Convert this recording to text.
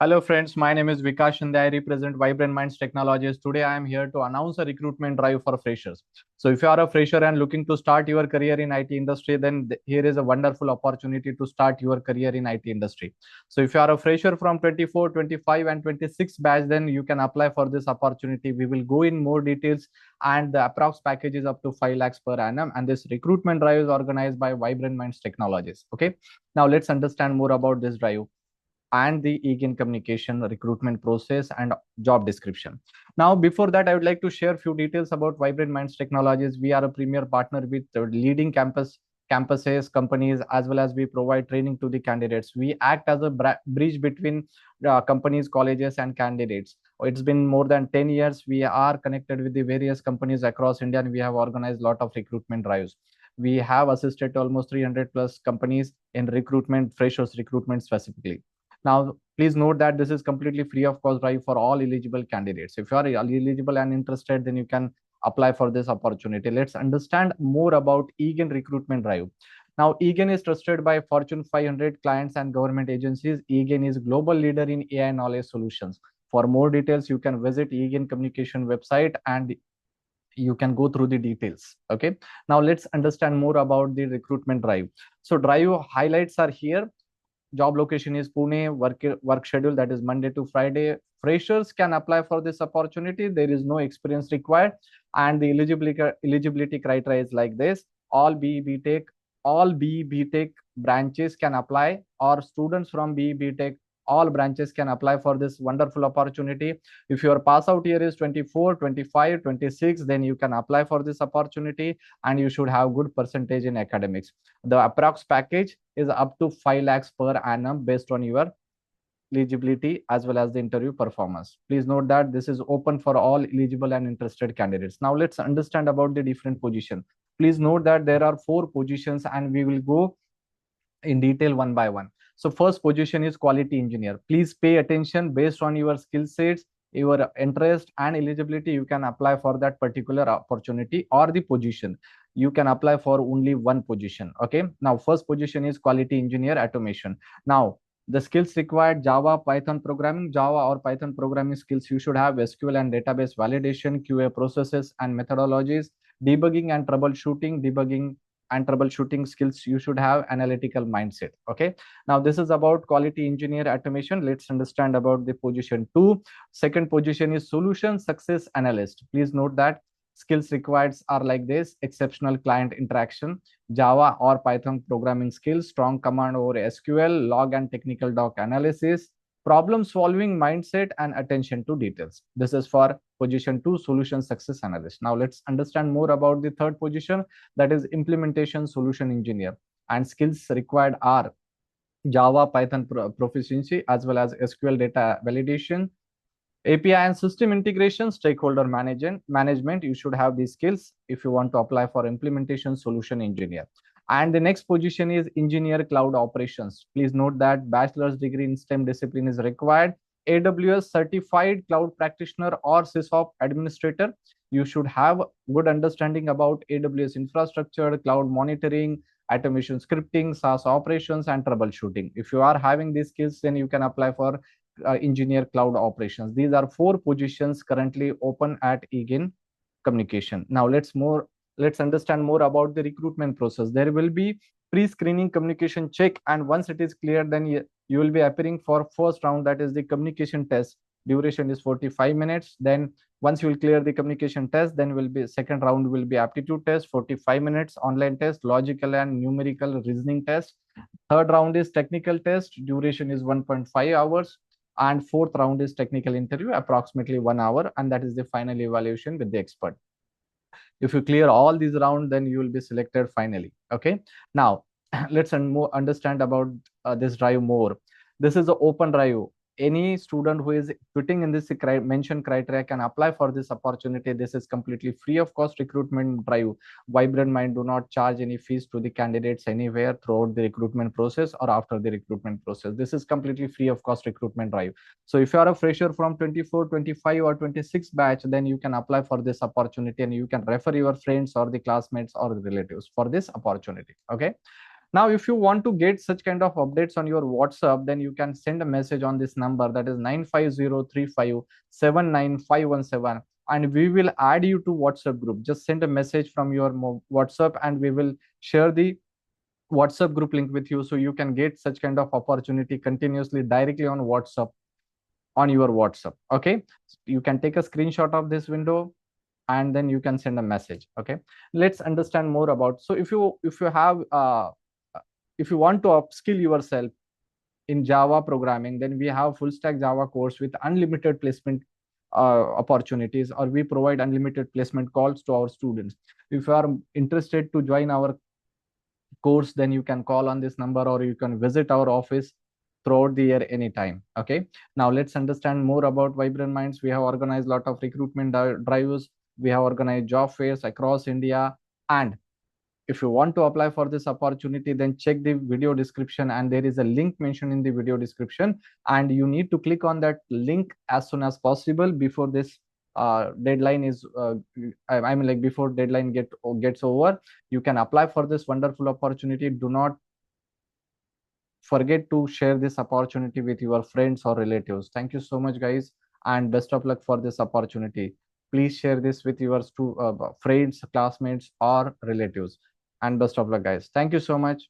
Hello friends, my name is Vikash and I represent VibrantMinds Technologies. Today I am here to announce a recruitment drive for freshers. So if you are a fresher and looking to start your career in IT industry, then here is a wonderful opportunity to start your career in IT industry. So if you are a fresher from 24, 25 and 26 batch, then you can apply for this opportunity. We will go in more details and the approx package is up to 5 lakhs per annum and this recruitment drive is organized by VibrantMinds Technologies. Okay. Now let's understand more about this drive and the eGain communication recruitment process and job description. Now, before that, I would like to share a few details about Vibrant Minds Technologies. We are a premier partner with leading campuses, companies, as well as we provide training to the candidates. We act as a bridge between companies, colleges, and candidates. It's been more than 10 years. We are connected with the various companies across India, and we have organized a lot of recruitment drives. We have assisted almost 300 plus companies in recruitment, freshers recruitment specifically. Now, please note that this is completely free of cost drive for all eligible candidates. If you are eligible and interested, then you can apply for this opportunity. Let's understand more about eGain recruitment drive. Now, eGain is trusted by Fortune 500 clients and government agencies. eGain is global leader in AI knowledge solutions. For more details, you can visit eGain communication website and you can go through the details. Okay. Now let's understand more about the recruitment drive. So drive highlights are here. Job location is Pune. Work schedule, that is Monday to Friday. Freshers can apply for this opportunity. There is no experience required, and the eligibility criteria is like this: all BE Tech branches can apply, or students from BE Tech all branches can apply for this wonderful opportunity. If your pass out year is 24, 25, 26, then you can apply for this opportunity, and you should have good percentage in academics. The approx package is up to 5 lakhs per annum based on your eligibility as well as the interview performance. Please note that this is open for all eligible and interested candidates. Now let's understand about the different position. Please note that there are 4 positions and we will go in detail one by one. So first position is quality engineer. Please pay attention based on your skill sets, your interest and eligibility. You can apply for that particular opportunity or the position. You can apply for only one position. Okay. Now, first position is quality engineer automation. Now, the skills required: Java, Python programming, Java or Python programming skills. You should have SQL and database validation, QA processes and methodologies, debugging and troubleshooting skills. You should have analytical mindset. Okay. Now this is about quality engineer automation. Let's understand about the position 2. Second position is solution success analyst. Please note that skills required are like this: exceptional client interaction, Java or Python programming skills, strong command over SQL, log and technical doc analysis, problem solving mindset and attention to details. This is for position 2, solution success analyst. Now let's understand more about the third position, that is implementation solution engineer, and skills required are Java, Python proficiency as well as SQL data validation, API and system integration, stakeholder management. You should have these skills if you want to apply for implementation solution engineer. And the next position is engineer cloud operations. Please note that bachelor's degree in STEM discipline is required. AWS certified cloud practitioner or SysOps administrator. You should have good understanding about AWS infrastructure, cloud monitoring, automation scripting, SaaS operations, and troubleshooting. If you are having these skills, then you can apply for engineer cloud operations. These are 4 positions currently open at eGain communication. Now let's understand more about the recruitment process. There will be pre-screening communication check, and once it is clear, then you will be appearing for first round, that is the communication test. Duration is 45 minutes. Then once you will clear the communication test, then will be second round will be aptitude test, 45 minutes, online test, logical and numerical reasoning test. Third round is technical test. Duration is 1.5 hours. And fourth round is technical interview, approximately 1 hour, and that is the final evaluation with the expert. If you clear all these rounds, then you will be selected finally. Okay. Now let's understand about this drive more. This is an open drive. Any student who is fitting in this mentioned criteria can apply for this opportunity. This is completely free of cost recruitment drive. VibrantMind do not charge any fees to the candidates anywhere throughout the recruitment process or after the recruitment process. This is completely free of cost recruitment drive. So if you are a fresher from 24, 25 or 26 batch, then you can apply for this opportunity and you can refer your friends or the classmates or the relatives for this opportunity. Okay. Now, if you want to get such kind of updates on your WhatsApp, then you can send a message on this number, that is 95035799517, and we will add you to WhatsApp group. Just send a message from your WhatsApp, and we will share the WhatsApp group link with you, so you can get such kind of opportunity continuously directly on WhatsApp, on your WhatsApp. Okay, you can take a screenshot of this window, and then you can send a message. Okay, let's understand more about. So if you want to upskill yourself in Java programming, then we have full stack Java course with unlimited placement opportunities, or we provide unlimited placement calls to our students. If you are interested to join our course, then you can call on this number, or you can visit our office throughout the year anytime. Okay, now let's understand more about Vibrant Minds. We have organized a lot of recruitment drives. We have organized job fairs across India. And if you want to apply for this opportunity, then check the video description, and there is a link mentioned in the video description, and you need to click on that link as soon as possible before this deadline is I mean, like, before deadline gets over. You can apply for this wonderful opportunity. Do not forget to share this opportunity with your friends or relatives. Thank you so much, guys, and best of luck for this opportunity. Please share this with your friends, classmates, or relatives. And best of luck, guys. Thank you so much.